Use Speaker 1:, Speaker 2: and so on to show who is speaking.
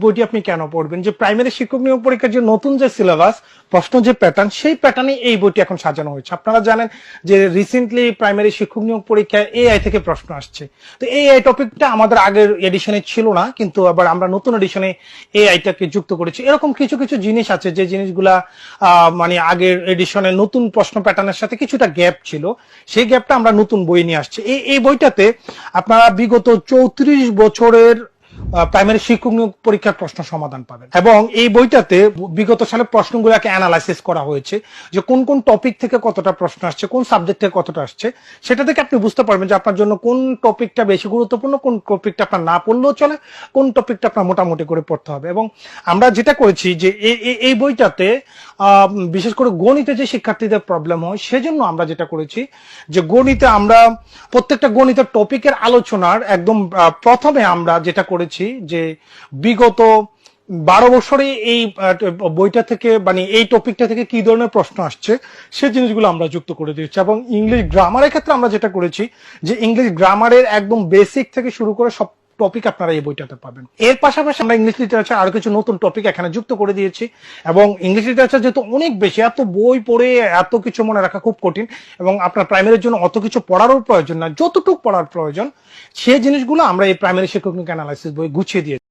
Speaker 1: বইটি আপনি কেন পড়বেন? যে প্রাইমারি শিক্ষক নিয়োগ পরীক্ষার যে নতুন যে সিলেবাস, প্রশ্ন যে প্যাটার্ন, সেই প্যাটার্নে এই বইটি এখন সাজানো হয়েছে। আপনারা জানেন যে রিসেন্টলি প্রাইমারি শিক্ষক নিয়োগ পরীক্ষায় এআই থেকে প্রশ্ন আসছে। তো এআই টপিকটা আমাদের আগের এডিশনে ছিল না, কিন্তু আবার আমরা নতুন এডিশনে এআইটাকে যুক্ত করেছি। এরকম কিছু কিছু জিনিস আছে যে জিনিসগুলা মানে আগের এডিশনে নতুন প্রশ্ন প্যাটার্নের সাথে কিছুটা গ্যাপ ছিল, সেই গ্যাপটা আমরা নতুন বই নিয়ে আসছি। এই বইটাতে আপনারা বিগত 34 বছরের প্রাইমারি শিক্ষক নিয়োগ পরীক্ষার প্রশ্ন সমাধান পাবেন, এবং এই বইটাতে বিগত সালের প্রশ্নগুলোকে অ্যানালাইসিস করা হয়েছে যে কোন কোন টপিক থেকে কতটা প্রশ্ন আসছে, কোন সাবজেক্ট থেকে কতটা আসছে। সেটা থেকে আপনি বুঝতে পারবেন যে আপনার জন্য কোন টপিকটা বেশি গুরুত্বপূর্ণ, কোন টপিকটা আপনার না পড়লেও চলে, কোন টপিকটা আপনার মোটামুটি করে পড়তে হবে। এবং আমরা যেটা করেছি যে এই বইটাতে বিশেষ করে গণিতে যে শিক্ষার্থীদের প্রবলেম হয়, সেজন্য আমরা যেটা করেছি যে গণিতে আমরা প্রত্যেকটা গণিতের টপিকের আলোচনার একদম প্রথমে আমরা যেটা করেছি যে বিগত 12 বছরে এই বইটা থেকে মানে এই টপিকটা থেকে কি ধরনের প্রশ্ন আসছে সে জিনিসগুলো আমরা যুক্ত করে দিয়েছি। এবং ইংলিশ গ্রামারের ক্ষেত্রে আমরা যেটা করেছি যে ইংলিশ গ্রামারের একদম বেসিক থেকে শুরু করে সব টপিক আপনারা এই বইটাতে পাবেন। এর পাশাপাশি আমরা ইংলিশ লিটারেচার আরো কিছু নতুন টপিক এখানে যুক্ত করে দিয়েছি। এবং ইংলিশ লিটারেচার যেহেতু অনেক বেশি, এত বই পড়ে এত কিছু মনে রাখা খুব কঠিন, এবং আপনার প্রাইমারির জন্য অত কিছু পড়ারও প্রয়োজন না, যতটুকু পড়ার প্রয়োজন সেই জিনিসগুলো আমরা এই প্রাইমারি শিক্ষক নিয়োগ অ্যানালাইসিস বই গুছিয়ে দিয়েছি।